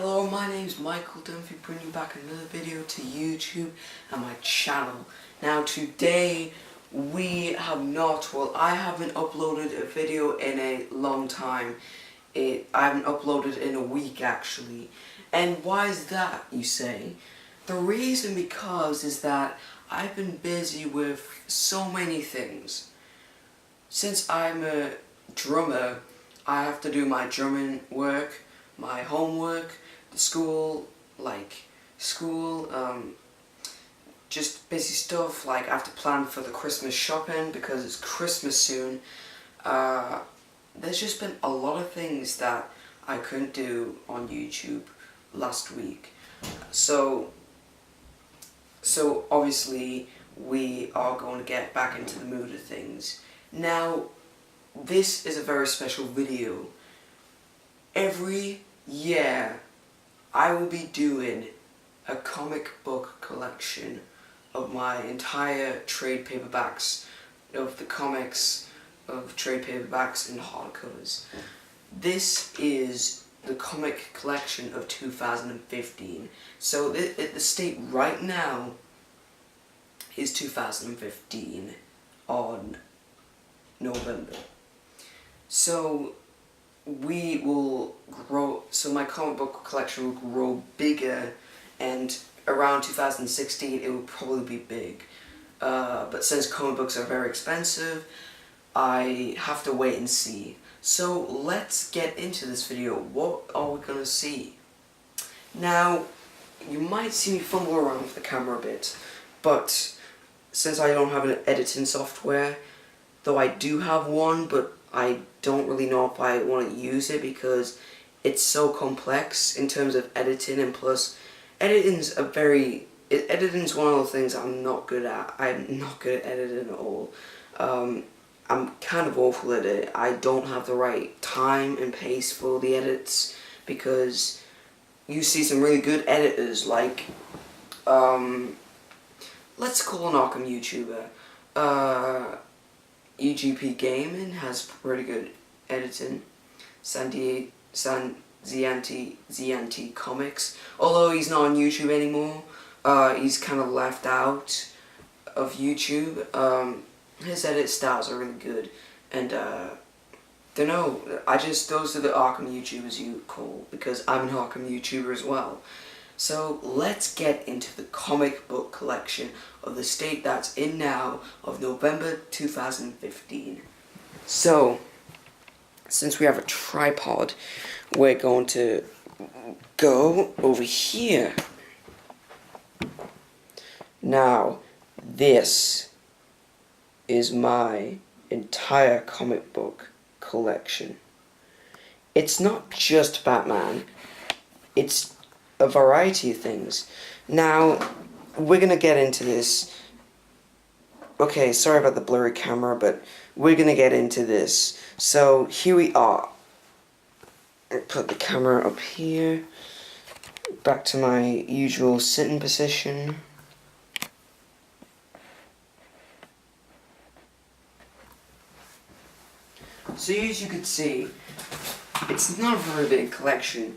Hello, my name's Michael Dunphy, bringing back another video to YouTube and my channel. Now today I haven't uploaded a video in a long time. I haven't uploaded in a week actually. And why is that, you say? The reason because is that I've been busy with so many things. Since I'm a drummer, I have to do my drumming work, my homework, the school, just busy stuff, like I have to plan for the Christmas shopping because it's Christmas soon. There's just been a lot of things that I couldn't do on YouTube last week. So obviously we are going to get back into the mood of things. Now, this is a very special video. Every year I will be doing a comic book collection of my entire trade paperbacks, of the comics, of trade paperbacks and hardcovers. This is the comic collection of 2015. So the state right now is 2015 on November. So we will grow, so my comic book collection will grow bigger, and around 2016 it will probably be big. But since comic books are very expensive, I have to wait and see. So let's get into this video. What are we gonna see? Now, you might see me fumble around with the camera a bit, but since I don't have an editing software, though I do have one, but I don't really know if I want to use it because it's so complex in terms of editing, and plus editing's one of the things I'm not good at. I'm not good at editing at all. I'm kind of awful at it. I don't have the right time and pace for the edits, because you see some really good editors like let's call an Arkham YouTuber. UGP Gaming has pretty good editing. ZNT Comics, although he's not on YouTube anymore, he's kind of left out of YouTube. His edit styles are really good, and those are the Arkham YouTubers you call, because I'm an Arkham YouTuber as well. So let's get into the comic book collection of the state that's in now of November 2015. So, since we have a tripod, we're going to go over here. Now, this is my entire comic book collection. It's not just Batman, it's a variety of things. Now, we're gonna get into this. Okay, sorry about the blurry camera, but we're gonna get into this. So, here we are. I put the camera up here. Back to my usual sitting position. So, as you can see, it's not a very big collection.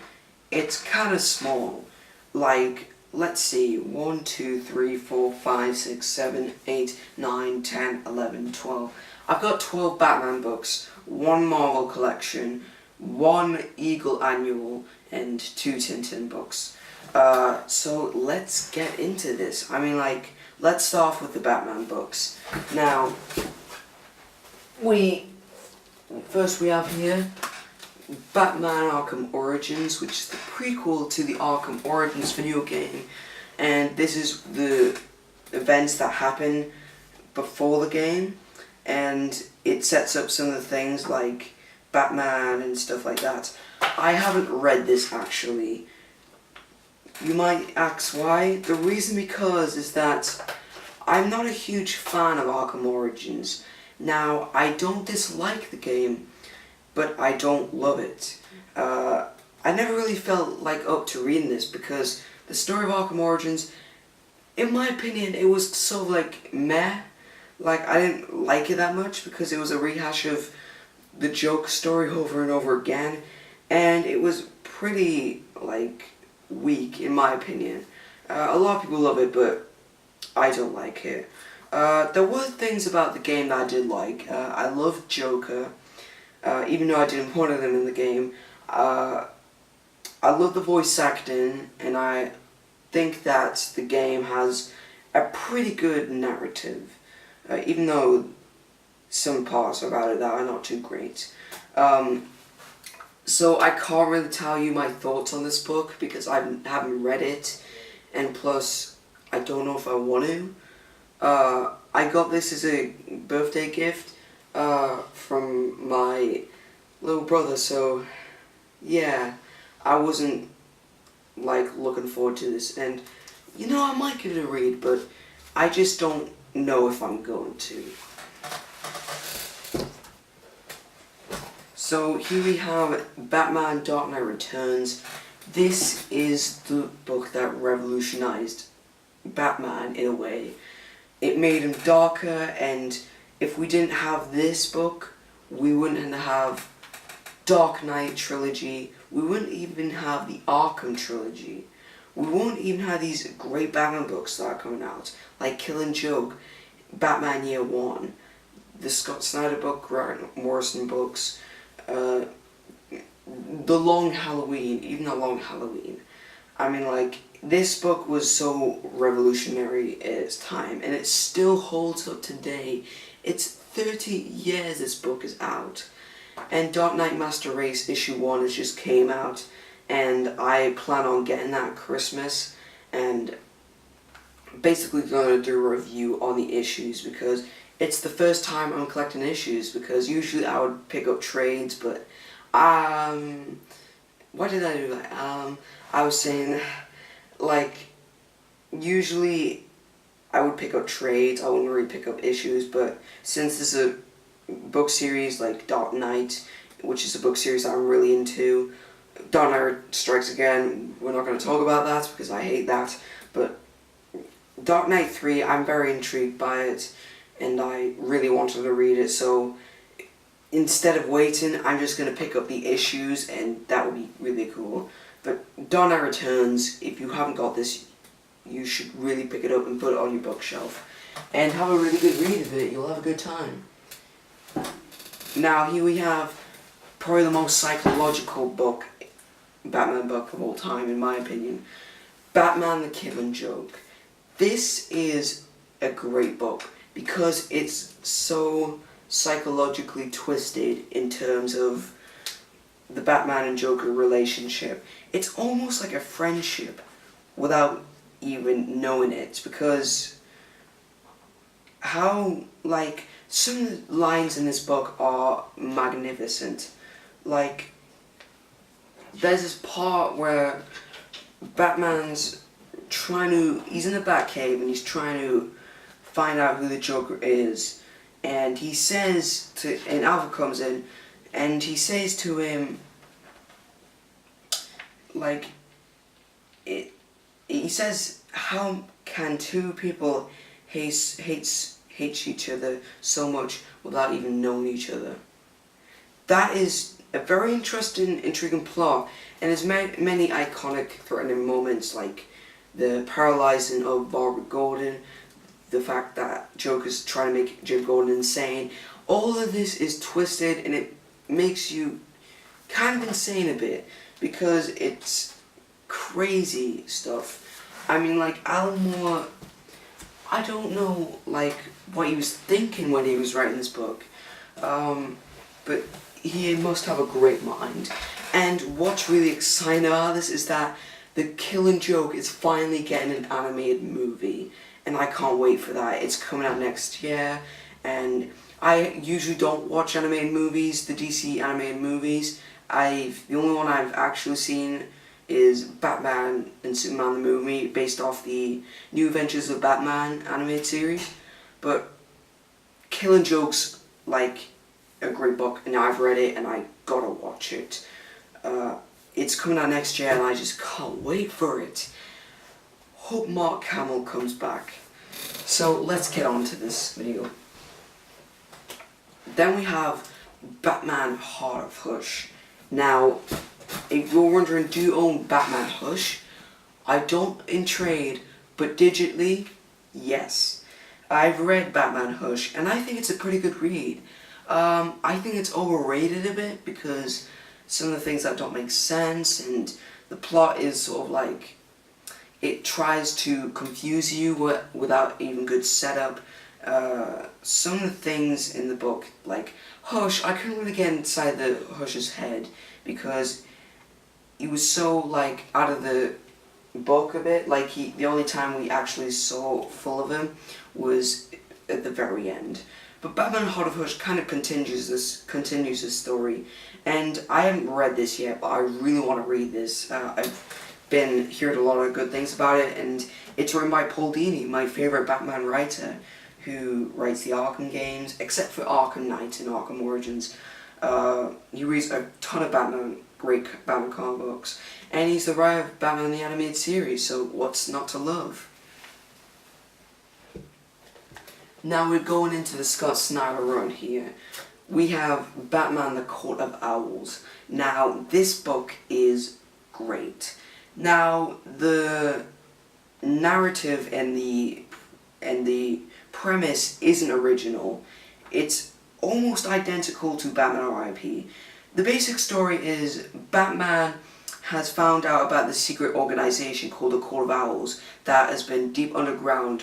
It's kind of small. Like, let's see, 1, 2, 3, 4, 5, 6, 7, 8, 9, 10, 11, 12. I've got 12 Batman books, 1 Marvel collection, 1 Eagle Annual, and 2 Tintin books. So let's get into this. I mean, let's start off with the Batman books. Now, first we have here Batman Arkham Origins, which is the prequel to the Arkham Origins video game, and this is the events that happen before the game, and it sets up some of the things like Batman and stuff like that. I haven't read this actually. You might ask why. The reason because is that I'm not a huge fan of Arkham Origins. Now, I don't dislike the game, but I don't love it. I never really felt up to reading this because the story of Arkham Origins, in my opinion, it was so meh. I didn't like it that much because it was a rehash of the joke story over and over again, and it was pretty, like, weak in my opinion. A lot of people love it, but I don't like it. There were things about the game that I did like. I loved Joker, even though I didn't want him in the game. I love the voice acting, and I think that the game has a pretty good narrative, even though some parts about it that are not too great. So I can't really tell you my thoughts on this book because I haven't read it, and plus I don't know if I want to. I got this as a birthday gift from my little brother, so yeah, I wasn't like looking forward to this, and you know, I might give it a read, but I just don't know if I'm going to. So here we have Batman Dark Knight Returns. This is the book that revolutionized Batman in a way. It made him darker, and if we didn't have this book, we wouldn't have Dark Knight trilogy, we wouldn't even have the Arkham trilogy. We won't even have these great Batman books that are coming out, like Killing Joke, Batman Year One, the Scott Snyder book, Grant Morrison books, the Long Halloween, even the Long Halloween. I mean, like, this book was so revolutionary at its time, and it still holds up today. It's 30 years this book is out. And Dark Knight Master Race issue 1 has just came out, and I plan on getting that Christmas, and basically going to do a review on the issues, because it's the first time I'm collecting issues, because usually I would pick up trades, but why did I do that? I was saying, like, usually I would pick up trades, I wouldn't really pick up issues, but since this is a book series like Dark Knight, which is a book series that I'm really into, Dark Knight Strikes Again, we're not going to talk about that because I hate that, but Dark Knight 3, I'm very intrigued by it, and I really wanted to read it, so instead of waiting, I'm just going to pick up the issues, and that would be really cool. But Dark Knight Returns, if you haven't got this, you should really pick it up and put it on your bookshelf, and have a really good read of it. You'll have a good time. Now, here we have probably the most psychological book, Batman book of all time, in my opinion. Batman the Killing Joke. This is a great book because it's so psychologically twisted in terms of the Batman and Joker relationship. It's almost like a friendship without even knowing it, because how, like, some of the lines in this book are magnificent. Like, there's this part where Batman's he's in the Batcave and he's trying to find out who the Joker is, and he says and Alfred comes in, and he says to him, like, he says, how can two people hate each other so much without even knowing each other? That is a very interesting, intriguing plot, and there's many iconic, threatening moments, like the paralyzing of Barbara Gordon, the fact that Joker's trying to make Jim Gordon insane. All of this is twisted, and it makes you kind of insane a bit, because it's crazy stuff. I mean, like, Alan Moore, I don't know, like, what he was thinking when he was writing this book, but he must have a great mind. And what's really exciting about this is that The Killing Joke is finally getting an animated movie, and I can't wait for that. It's coming out next year, and I usually don't watch animated movies, the DC animated movies. The only one I've actually seen is Batman and Superman the movie, based off the New Adventures of Batman animated series. But Killing Joke's like a great book, and I've read it, and I gotta watch it. It's coming out next year, and I just can't wait for it. Hope Mark Hamill comes back. So let's get on to this video. Then we have Batman Heart of Hush. Now, if you're wondering, do you own Batman Hush? I don't in trade, but digitally, yes. I've read Batman Hush, and I think it's a pretty good read. I think it's overrated a bit because some of the things that don't make sense, and the plot is sort of like, it tries to confuse you without even good setup. Some of the things in the book, like Hush, I couldn't really get inside the Hush's head because he was so like out of the book a bit. Like the only time we actually saw full of him was at the very end. But Batman Heart of Hush kind of continues this story, and I haven't read this yet, but I really want to read this. I've been hearing a lot of good things about it, and it's written by Paul Dini, my favorite Batman writer, who writes the Arkham games, except for Arkham Knight and Arkham Origins. He reads a ton of great Batman comic books, and he's the writer of Batman the Animated Series, so what's not to love? Now we're going into the Scott Snyder run here. We have Batman the Court of Owls. Now, this book is great. Now, the narrative and the premise isn't original. It's almost identical to Batman R.I.P. The basic story is Batman has found out about the secret organization called the Court of Owls that has been deep underground,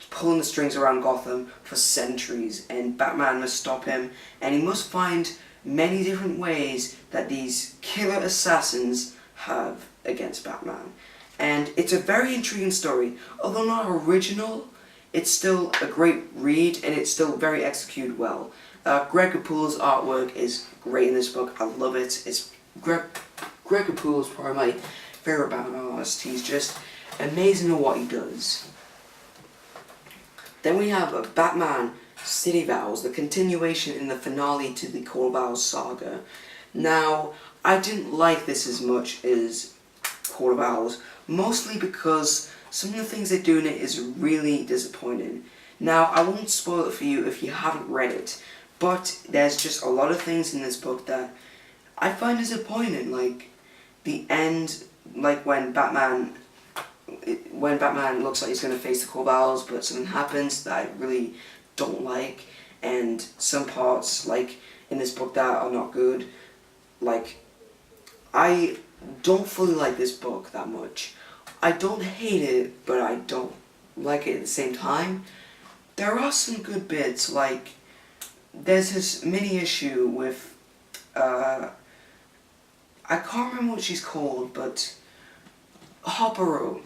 pulling the strings around Gotham for centuries, and Batman must stop him, and he must find many different ways that these killer assassins have against Batman. And it's a very intriguing story. Although not original, it's still a great read, and it's still very executed well. Greg Capullo's artwork is great in this book. I love it. Greg Capullo is probably my favorite Batman artist. He's just amazing at what he does. Then we have Batman City of Owls, the continuation in the finale to the Court of Owls saga. Now, I didn't like this as much as Court of Owls, mostly because some of the things they do in it is really disappointing. Now, I won't spoil it for you if you haven't read it, but there's just a lot of things in this book that I find disappointing, like the end, like when Batman looks like he's going to face the Court of Owls, but something happens that I really don't like, and some parts, like, in this book that are not good. Like, I don't fully like this book that much. I don't hate it, but I don't like it at the same time. There are some good bits, like, there's this mini issue with, I can't remember what she's called, but Hopper.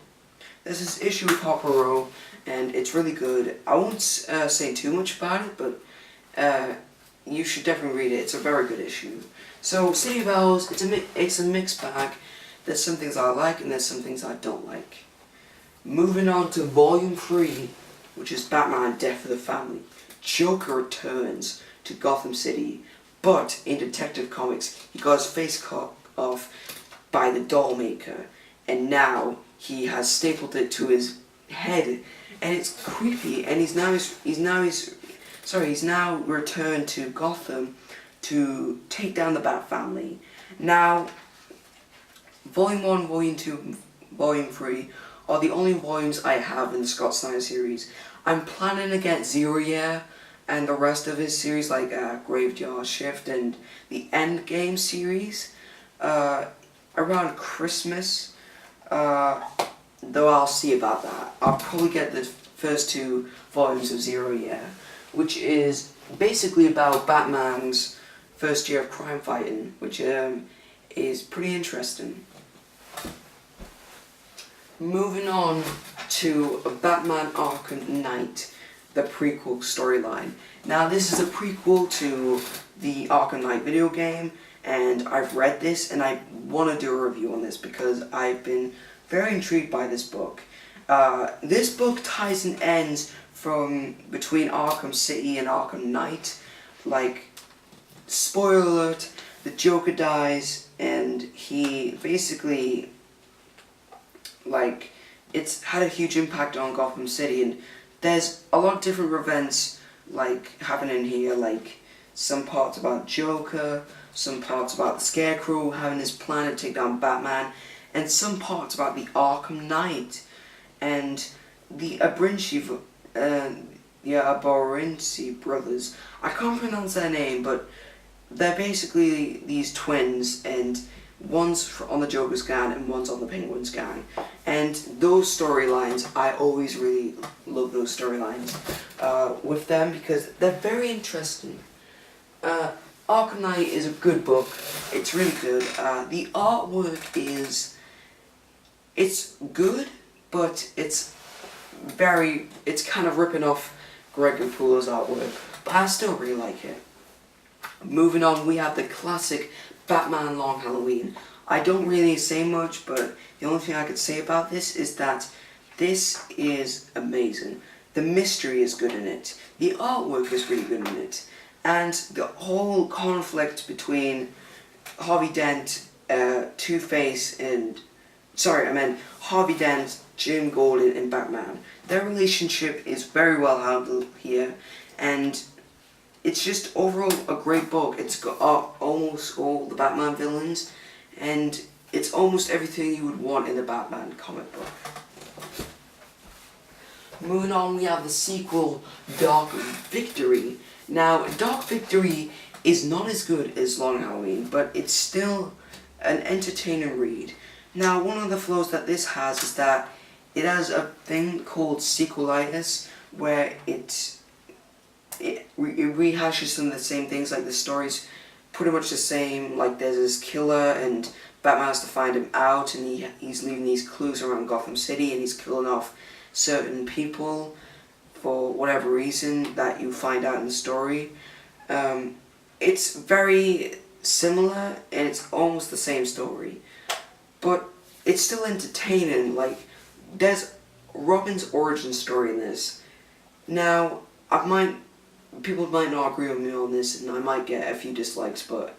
There's this issue with Hopper, and it's really good. I won't say too much about it, but you should definitely read it. It's a very good issue. So, City of Owls, it's a mixed bag. There's some things I like, and there's some things I don't like. Moving on to Volume 3, which is Batman Death of the Family. Joker returns to Gotham City, but in Detective Comics, he got his face cut off by the doll maker, and now he has stapled it to his head, and it's creepy, and he's now returned to Gotham to take down the Bat Family. Now, Volume 1, Volume 2, Volume 3 are the only volumes I have in the Scott Snyder series. I'm planning to get Zero Year and the rest of his series, like Graveyard Shift and the Endgame series, around Christmas. Though I'll see about that. I'll probably get the first 2 volumes of Zero Year, which is basically about Batman's first year of crime fighting, which is pretty interesting. Moving on to Batman Arkham Knight, the prequel storyline. Now, this is a prequel to the Arkham Knight video game, and I've read this, and I want to do a review on this because I've been very intrigued by this book. This book ties and ends from between Arkham City and Arkham Knight. Like, spoiler alert, the Joker dies, and he basically, like, it's had a huge impact on Gotham City, and there's a lot of different events, like, happening here, like, some parts about Joker, some parts about the Scarecrow having his plan to take down Batman, and some parts about the Arkham Knight and the Aberrancy brothers. I can't pronounce their name, but they're basically these twins, and one's on the Joker's gang and one's on the Penguin's gang. And those storylines, I always really love those storylines with them because they're very interesting. Arkham Knight is a good book. It's really good. The artwork it's good, but it's kind of ripping off Greg Capullo's artwork. But I still really like it. Moving on, we have the classic Batman Long Halloween. I don't really say much, but the only thing I could say about this is that this is amazing. The mystery is good in it. The artwork is really good in it. And the whole conflict between Harvey Dent, Two-Face, Harvey Dent, Jim Gordon, and Batman. Their relationship is very well handled here, and it's just overall a great book. It's got almost all the Batman villains, and it's almost everything you would want in a Batman comic book. Moving on, we have the sequel, Dark Victory. Now, Dark Victory is not as good as Long Halloween, but it's still an entertaining read. Now, one of the flaws that this has is that it has a thing called sequelitis, where it rehashes some of the same things, like the story's pretty much the same, like there's this killer and Batman has to find him out, and he's leaving these clues around Gotham City, and he's killing off certain people for whatever reason that you find out in the story. It's very similar, and it's almost the same story, but it's still entertaining. Like, there's Robin's origin story in this. Now, people might not agree with me on this, and I might get a few dislikes, but